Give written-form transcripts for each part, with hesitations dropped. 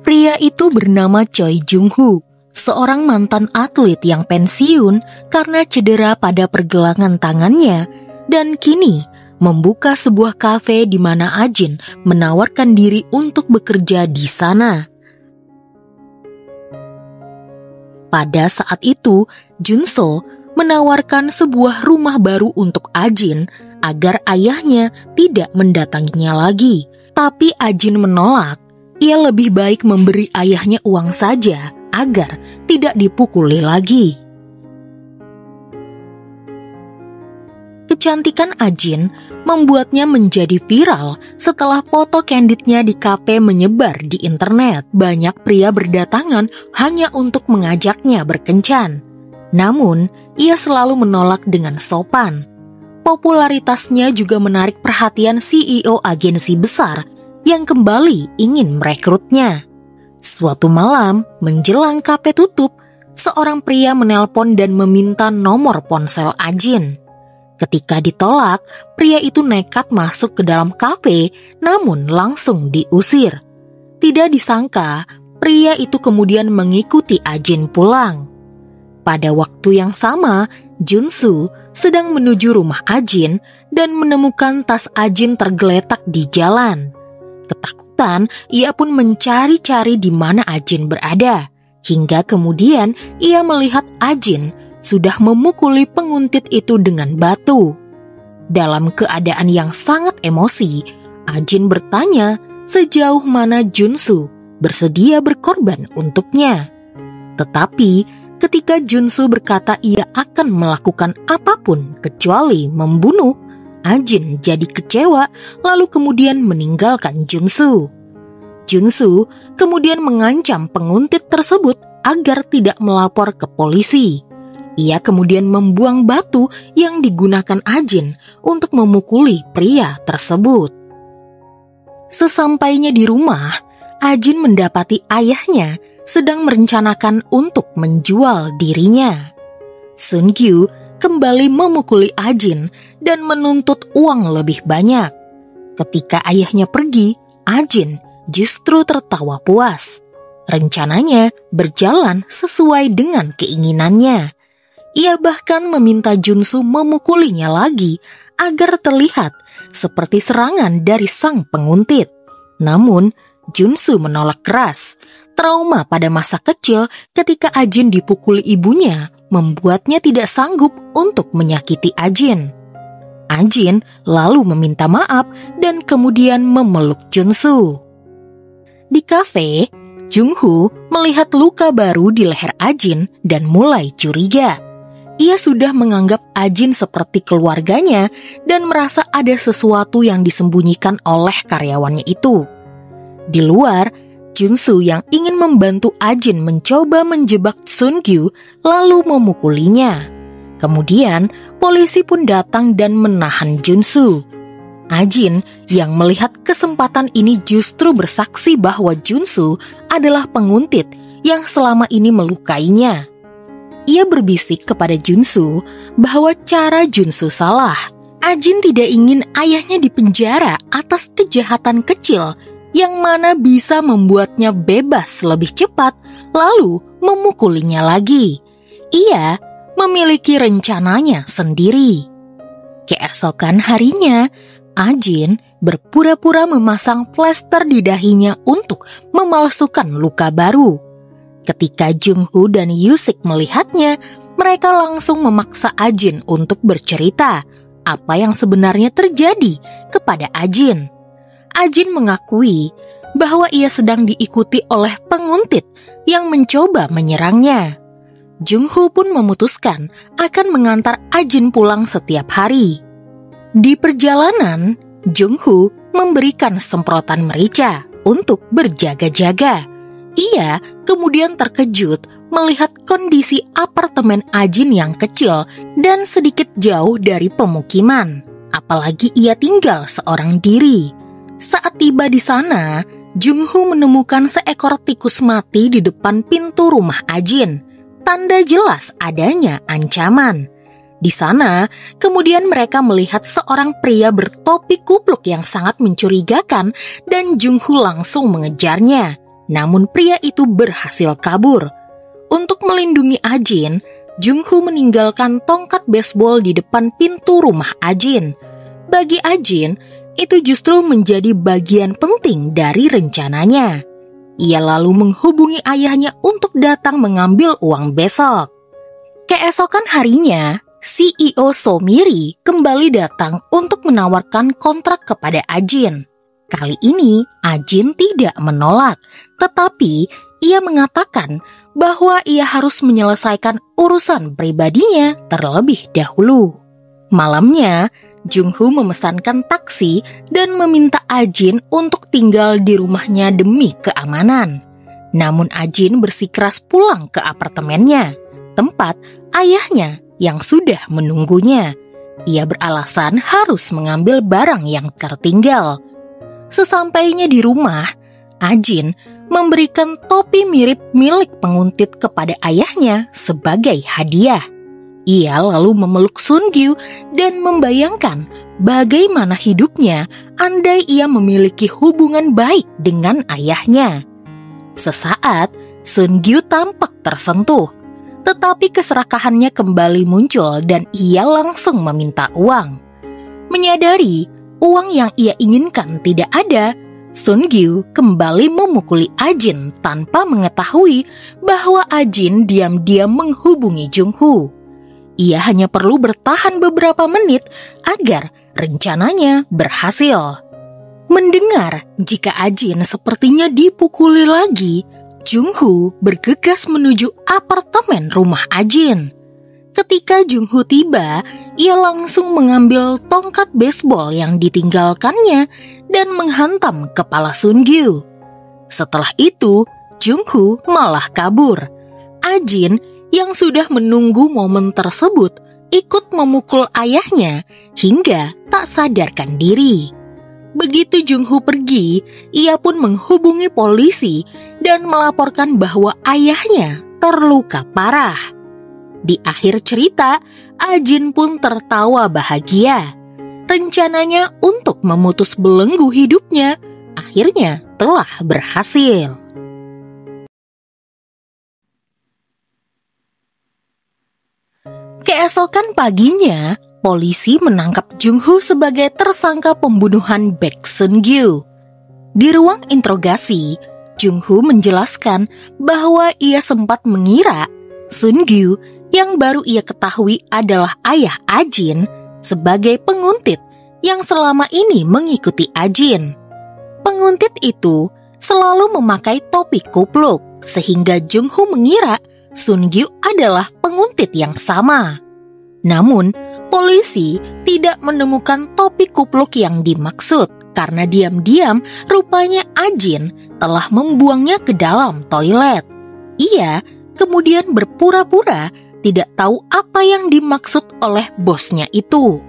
Pria itu bernama Choi Jung-ho, seorang mantan atlet yang pensiun karena cedera pada pergelangan tangannya dan kini membuka sebuah kafe di mana Ajin menawarkan diri untuk bekerja di sana. Pada saat itu, Junso menawarkan sebuah rumah baru untuk Ajin agar ayahnya tidak mendatanginya lagi. Tapi Ajin menolak. Ia lebih baik memberi ayahnya uang saja agar tidak dipukuli lagi. Kecantikan Ajin membuatnya menjadi viral setelah foto candidnya di kafe menyebar di internet. Banyak pria berdatangan hanya untuk mengajaknya berkencan. Namun, ia selalu menolak dengan sopan. Popularitasnya juga menarik perhatian CEO agensi besar yang kembali ingin merekrutnya. Suatu malam, menjelang kafe tutup, seorang pria menelpon dan meminta nomor ponsel Ajin. Ketika ditolak, pria itu nekat masuk ke dalam kafe, namun langsung diusir. Tidak disangka, pria itu kemudian mengikuti Ajin pulang. Pada waktu yang sama, Junsu sedang menuju rumah Ajin dan menemukan tas Ajin tergeletak di jalan. Ketakutan, ia pun mencari-cari di mana Ajin berada. Hingga kemudian ia melihat Ajin sudah memukuli penguntit itu dengan batu. Dalam keadaan yang sangat emosi, Ajin bertanya sejauh mana Junsu bersedia berkorban untuknya. Tetapi ketika Junsu berkata ia akan melakukan apapun kecuali membunuh, Ajin jadi kecewa lalu kemudian meninggalkan Junsu. Junsu kemudian mengancam penguntit tersebut agar tidak melapor ke polisi. Ia kemudian membuang batu yang digunakan Ajin untuk memukuli pria tersebut. Sesampainya di rumah, Ajin mendapati ayahnya sedang merencanakan untuk menjual dirinya. Sun-gyu kembali memukuli Ajin dan menuntut uang lebih banyak. Ketika ayahnya pergi, Ajin justru tertawa puas. Rencananya berjalan sesuai dengan keinginannya. Ia bahkan meminta Junsu memukulinya lagi agar terlihat seperti serangan dari sang penguntit. Namun, Junsu menolak keras. Trauma pada masa kecil ketika Ajin dipukuli ibunya membuatnya tidak sanggup untuk menyakiti Ajin. Ajin lalu meminta maaf dan kemudian memeluk Junsu. Di kafe, Jung-ho melihat luka baru di leher Ajin dan mulai curiga. Ia sudah menganggap Ajin seperti keluarganya dan merasa ada sesuatu yang disembunyikan oleh karyawannya itu. Di luar, Junsu yang ingin membantu Ajin mencoba menjebak Sun-gyu lalu memukulinya. Kemudian, polisi pun datang dan menahan Junsu. Ajin yang melihat kesempatan ini justru bersaksi bahwa Junsu adalah penguntit yang selama ini melukainya. Ia berbisik kepada Junsu bahwa cara Junsu salah. Ajin tidak ingin ayahnya dipenjara atas kejahatan kecil yang mana bisa membuatnya bebas lebih cepat lalu memukulinya lagi. Ia memiliki rencananya sendiri. Keesokan harinya, Ajin berpura-pura memasang plester di dahinya untuk memalsukan luka baru. Ketika Jung-ho dan Yusik melihatnya, mereka langsung memaksa Ajin untuk bercerita apa yang sebenarnya terjadi kepada Ajin. Ajin mengakui bahwa ia sedang diikuti oleh penguntit yang mencoba menyerangnya. Jung-ho pun memutuskan akan mengantar Ajin pulang setiap hari. Di perjalanan, Jung-ho memberikan semprotan merica untuk berjaga-jaga. Ia kemudian terkejut melihat kondisi apartemen Ajin yang kecil dan sedikit jauh dari pemukiman. Apalagi ia tinggal seorang diri. Saat tiba di sana, Jung-ho menemukan seekor tikus mati di depan pintu rumah Ajin. Tanda jelas adanya ancaman. Di sana, kemudian mereka melihat seorang pria bertopi kupluk yang sangat mencurigakan dan Jung-Ho langsung mengejarnya. Namun pria itu berhasil kabur. Untuk melindungi Ajin, Jung-Ho meninggalkan tongkat baseball di depan pintu rumah Ajin. Bagi Ajin, itu justru menjadi bagian penting dari rencananya. Ia lalu menghubungi ayahnya untuk datang mengambil uang besok. Keesokan harinya, CEO So-miri kembali datang untuk menawarkan kontrak kepada Ajin. Kali ini, Ajin tidak menolak, tetapi ia mengatakan bahwa ia harus menyelesaikan urusan pribadinya terlebih dahulu. Malamnya, Jung-Ho memesankan taksi dan meminta Ajin untuk tinggal di rumahnya demi keamanan. Namun Ajin bersikeras pulang ke apartemennya, tempat ayahnya yang sudah menunggunya. Ia beralasan harus mengambil barang yang tertinggal. Sesampainya di rumah, Ajin memberikan topi mirip milik penguntit kepada ayahnya sebagai hadiah. Ia lalu memeluk Sun-gyu dan membayangkan bagaimana hidupnya andai ia memiliki hubungan baik dengan ayahnya. Sesaat, Sun-gyu tampak tersentuh. Tetapi keserakahannya kembali muncul dan ia langsung meminta uang. Menyadari uang yang ia inginkan tidak ada, Sun-gyu kembali memukuli Ajin tanpa mengetahui bahwa Ajin diam-diam menghubungi Jung-Ho. Ia hanya perlu bertahan beberapa menit agar rencananya berhasil. Mendengar jika Ajin sepertinya dipukuli lagi, Jung-Ho bergegas menuju apartemen rumah Ajin. Ketika Jung-Ho tiba, ia langsung mengambil tongkat baseball yang ditinggalkannya dan menghantam kepala Sun-gyu. Setelah itu, Jung-Ho malah kabur. Ajin yang sudah menunggu momen tersebut ikut memukul ayahnya hingga tak sadarkan diri. Begitu Jung-Ho pergi, ia pun menghubungi polisi dan melaporkan bahwa ayahnya terluka parah. Di akhir cerita, Ajin pun tertawa bahagia. Rencananya untuk memutus belenggu hidupnya akhirnya telah berhasil. Keesokan paginya, polisi menangkap Jung-Ho sebagai tersangka pembunuhan Baek Sun-gyu. Di ruang interogasi, Jung-Ho menjelaskan bahwa ia sempat mengira Sun-gyu yang baru ia ketahui adalah ayah Ajin sebagai penguntit yang selama ini mengikuti Ajin. Penguntit itu selalu memakai topi kupluk sehingga Jung-Ho mengira Sun-gyu adalah penguntit yang sama. Namun, polisi tidak menemukan topi kupluk yang dimaksud karena diam-diam rupanya Ajin telah membuangnya ke dalam toilet. Ia kemudian berpura-pura tidak tahu apa yang dimaksud oleh bosnya itu.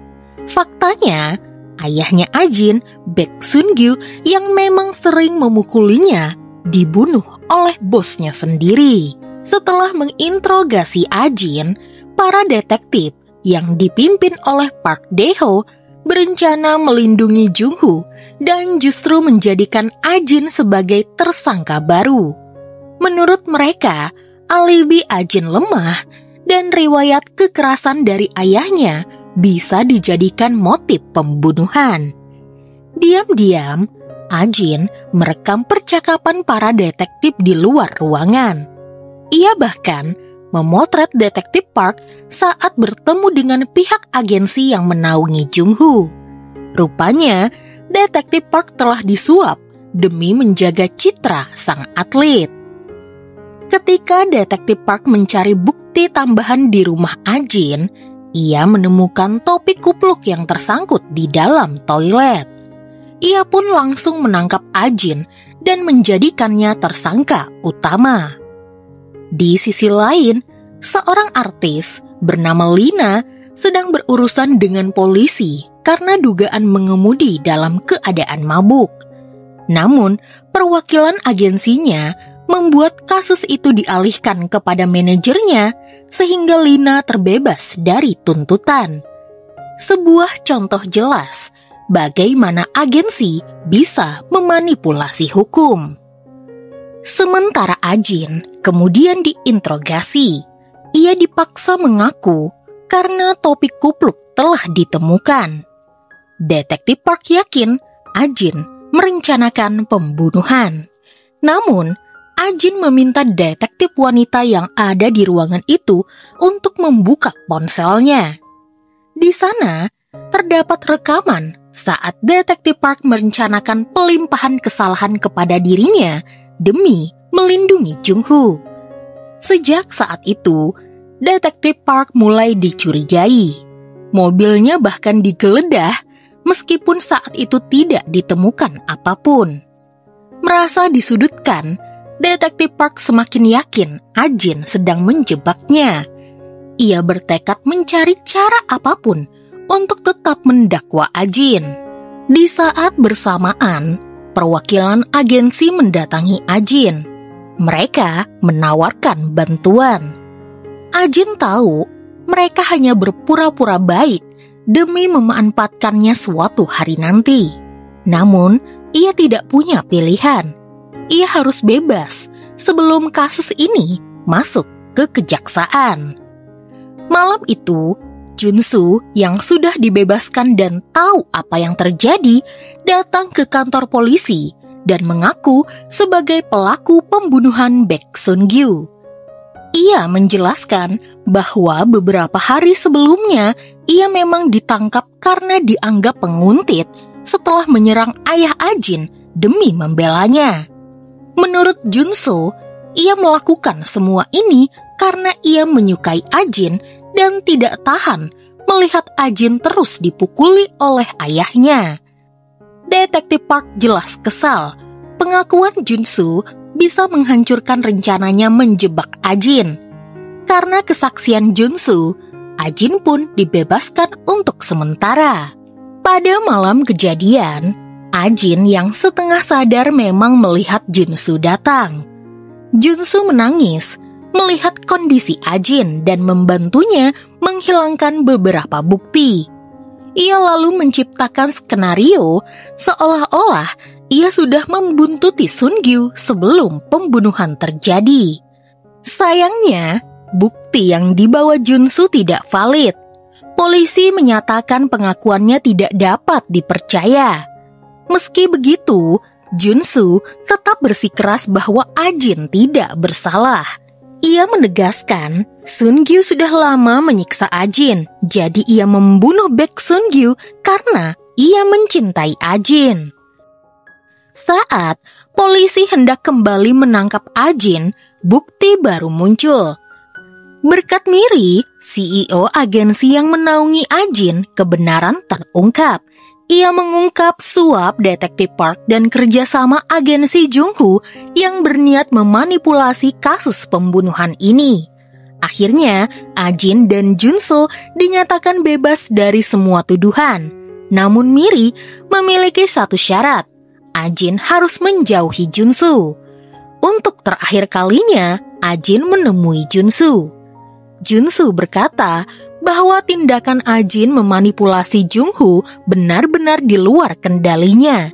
Faktanya, ayahnya Ajin, Baek Sun-gyu yang memang sering memukulinya, dibunuh oleh bosnya sendiri. Setelah menginterogasi Ajin, para detektif yang dipimpin oleh Park Dae-ho berencana melindungi Jung-Ho dan justru menjadikan Ajin sebagai tersangka baru. Menurut mereka, alibi Ajin lemah dan riwayat kekerasan dari ayahnya bisa dijadikan motif pembunuhan. Diam-diam, Ajin merekam percakapan para detektif di luar ruangan. Ia bahkan memotret detektif Park saat bertemu dengan pihak agensi yang menaungi Jung-Ho. Rupanya, detektif Park telah disuap demi menjaga citra sang atlet. Ketika detektif Park mencari bukti tambahan di rumah Ajin, ia menemukan topi kupluk yang tersangkut di dalam toilet. Ia pun langsung menangkap Ajin dan menjadikannya tersangka utama. Di sisi lain, seorang artis bernama Lina sedang berurusan dengan polisi karena dugaan mengemudi dalam keadaan mabuk. Namun, perwakilan agensinya membuat kasus itu dialihkan kepada manajernya sehingga Lina terbebas dari tuntutan. Sebuah contoh jelas bagaimana agensi bisa memanipulasi hukum. Sementara Ajin kemudian diinterogasi. Ia dipaksa mengaku karena topik kupluk telah ditemukan. Detektif Park yakin Ajin merencanakan pembunuhan. Namun, Ajin meminta detektif wanita yang ada di ruangan itu untuk membuka ponselnya. Di sana, terdapat rekaman saat detektif Park merencanakan pelimpahan kesalahan kepada dirinya demi melindungi Jung-Ho. Sejak saat itu, detektif Park mulai dicurigai. Mobilnya bahkan digeledah meskipun saat itu tidak ditemukan apapun. Merasa disudutkan, detektif Park semakin yakin Ajin sedang menjebaknya. Ia bertekad mencari cara apapun untuk tetap mendakwa Ajin. Di saat bersamaan, perwakilan agensi mendatangi Ajin. Mereka menawarkan bantuan. Ajin tahu mereka hanya berpura-pura baik demi memanfaatkannya suatu hari nanti. Namun, ia tidak punya pilihan. Ia harus bebas sebelum kasus ini masuk ke kejaksaan. Malam itu, Junsu yang sudah dibebaskan dan tahu apa yang terjadi datang ke kantor polisi dan mengaku sebagai pelaku pembunuhan Baek Sun-gyu. Ia menjelaskan bahwa beberapa hari sebelumnya ia memang ditangkap karena dianggap penguntit setelah menyerang ayah Ajin demi membelanya. Menurut Junso, ia melakukan semua ini karena ia menyukai Ajin dan tidak tahan melihat Ajin terus dipukuli oleh ayahnya. Detektif Park jelas kesal. Pengakuan Junsu bisa menghancurkan rencananya menjebak Ajin. Karena kesaksian Junsu, Ajin pun dibebaskan untuk sementara. Pada malam kejadian, Ajin yang setengah sadar memang melihat Junsu datang. Junsu menangis melihat kondisi Ajin dan membantunya menghilangkan beberapa bukti. Ia lalu menciptakan skenario seolah-olah ia sudah membuntuti Sun-gyu sebelum pembunuhan terjadi. Sayangnya, bukti yang dibawa Junsu tidak valid. Polisi menyatakan pengakuannya tidak dapat dipercaya. Meski begitu, Junsu tetap bersikeras bahwa Ajin tidak bersalah. Ia menegaskan Sun-gyu sudah lama menyiksa Ajin, jadi ia membunuh Baek Sun-gyu karena ia mencintai Ajin. Saat polisi hendak kembali menangkap Ajin, bukti baru muncul. Berkat Miri, CEO agensi yang menaungi Ajin, kebenaran terungkap. Ia mengungkap suap detektif Park dan kerjasama agensi Jung-Ho yang berniat memanipulasi kasus pembunuhan ini. Akhirnya, Ajin dan Junso dinyatakan bebas dari semua tuduhan. Namun Miri memiliki satu syarat. Ajin harus menjauhi Junso. Untuk terakhir kalinya, Ajin menemui Junso. Junso berkata bahwa tindakan Ajin memanipulasi Jung-Ho benar-benar di luar kendalinya.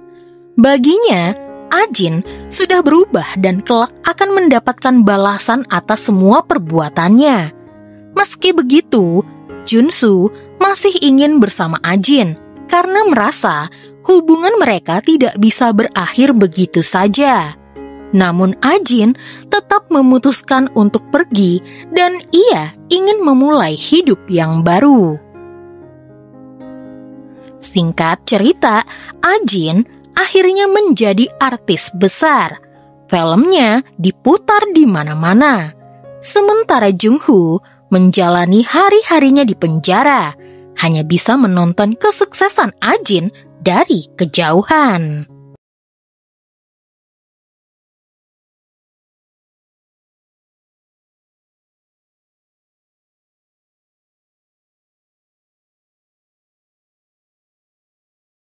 Baginya, Ajin sudah berubah dan kelak akan mendapatkan balasan atas semua perbuatannya. Meski begitu, Junsu masih ingin bersama Ajin karena merasa hubungan mereka tidak bisa berakhir begitu saja. Namun Ajin tetap memutuskan untuk pergi dan ia ingin memulai hidup yang baru. Singkat cerita, Ajin akhirnya menjadi artis besar. Filmnya diputar di mana-mana. Sementara Jung-Ho menjalani hari-harinya di penjara, hanya bisa menonton kesuksesan Ajin dari kejauhan.